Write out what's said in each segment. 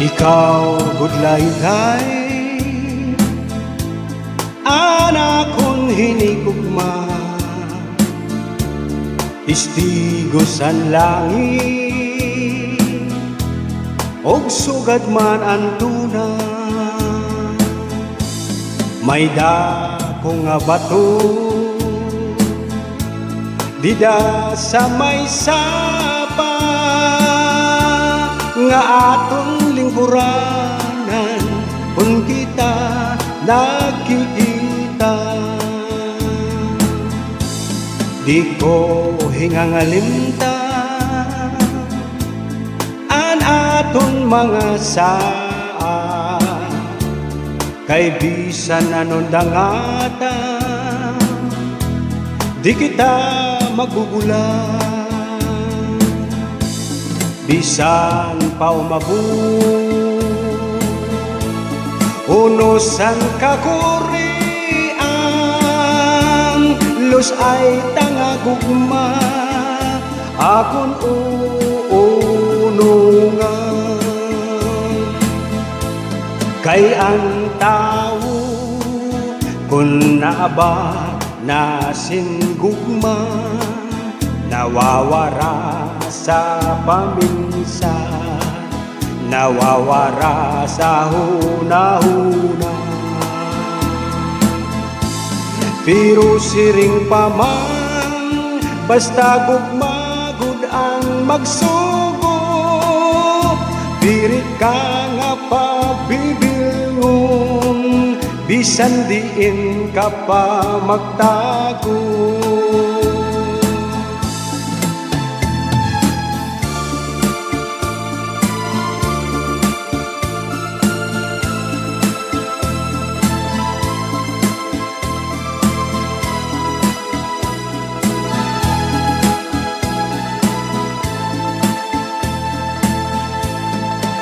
Ikaw, gudlayday, anak kong hinigugma, istigo sa langit, og sugad man ang tuna. May dako nga bato, dida sa may sapa, nga atong lingkuranan kung kita nagkikita. Di ko hingangalimta an aton mga saa, kay bisan anon dangata di kita magugulan. Bisan pa umabot unosan kakuriang los ay tangagugma akon uunungan. Kay ang tao kung naaba nasinggugma, nawawara sa paminsan, nawawara sa hunahuna. Pero siring pa man, basta gugmagod ang magsugo, pirit ka nga pabibilngon, bisan diin ka pa magtago.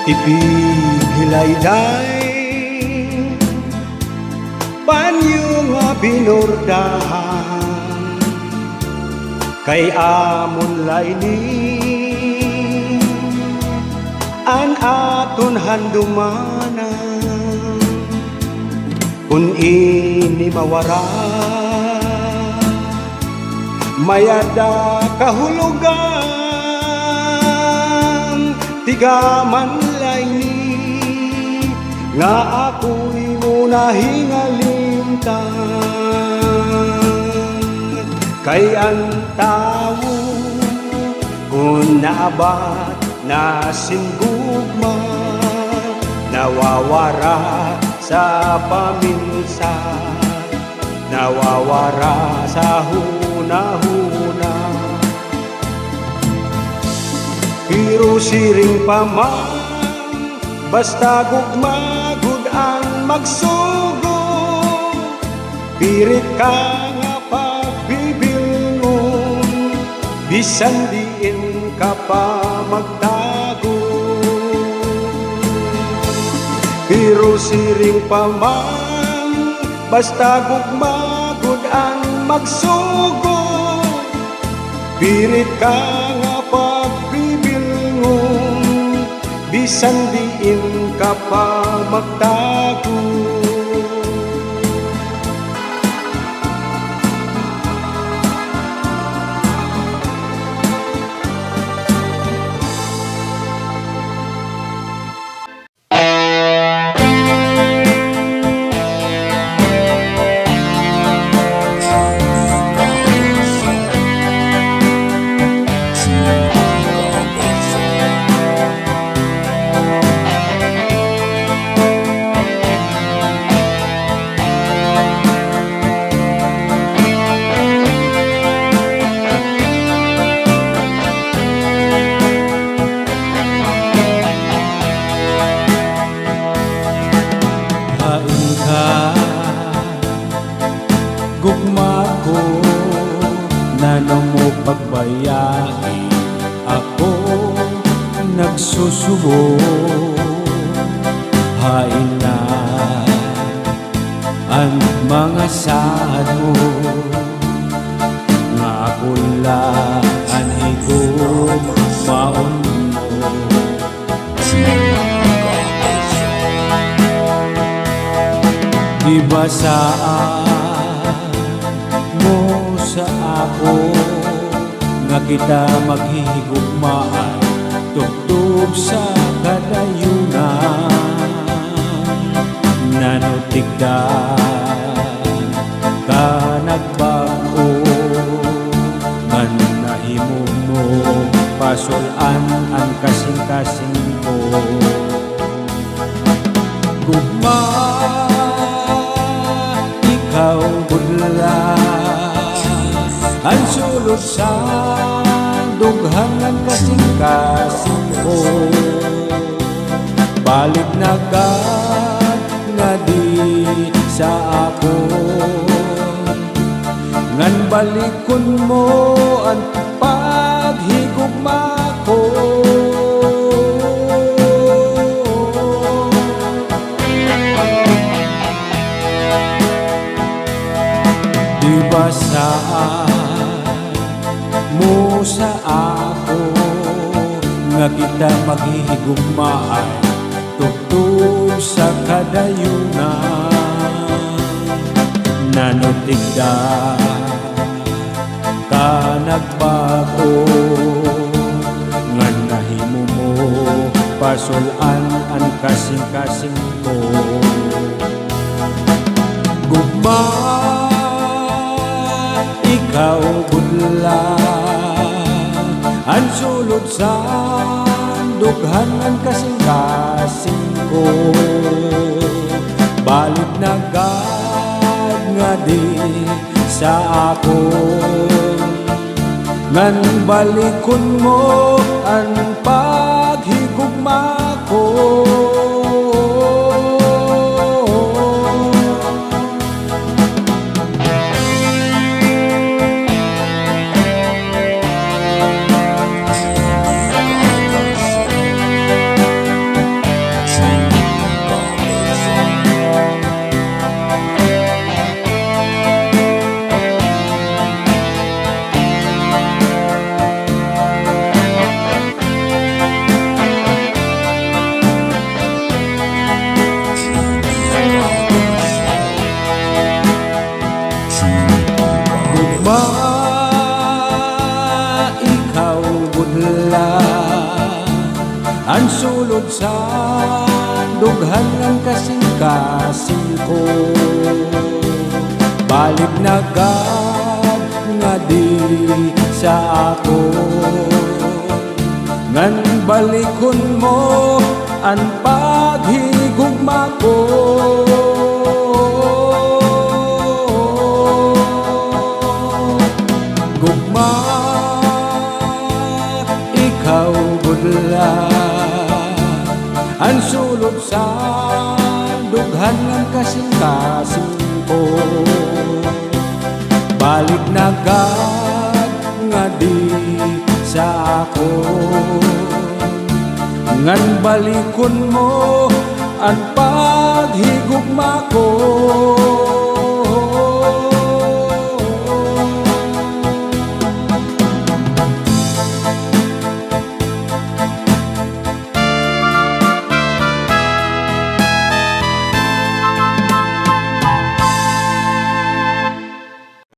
Ipighilayday, panyo nga binurdahan, kay amon layni an aton handumanan. Kung ini mawara, mayada kahulugan, tigaman layni nga ako'y muna hingalimtan. Kay ang tao kung naabat na singgugma, nawawara sa paminsan, nawawara sa hunahuna. Pero siring pa man, basta gugmagod ang magsugo, pirit ka nga pagbibilngon, bisan diin ka pa magtago. Pero siring pa man, basta gugmagod ang magsugo, pirit ka nga pagbibilngon, bisan diin ka pa magtago. Gugma ko na mo pagbayai, ako nagsusubo. Hain na ang mga saad mo, nga kulaan higog maon mo. ba saan mo sa ako nga kita maghihigugmaan tubtub sa kadayunan nanutigdan ka nagbago man nahimo mo pasulan ang kasing-kasing ko gugma ikaw budla ang sulod sa dughangan kasing-kasing ko balik na agad nga di sa ako ngan balikon mo ang paghigugma ko di ba saan mo sa ako nga kita maghihigugmaan tugtog sa kadayunan nanutigdan ka nagbago nga nahimo mo pasulan ang kasing-kasing ko gugma ikaw budla ang sulod sa dughangan kasing-kasing ko balik na agad nga di sa ako ngan balikon mo ang paghigugma ko ikaw budla ang sulod sa dughangan kasing-kasing ko balik na agad nga di sa ako ngan balikon mo ang paghigugma ko gugma ikaw budla ang sulod sa dughangan kasing-kasing ko balik na agad nga di sa ako ngan balikon mo ang paghigugma ko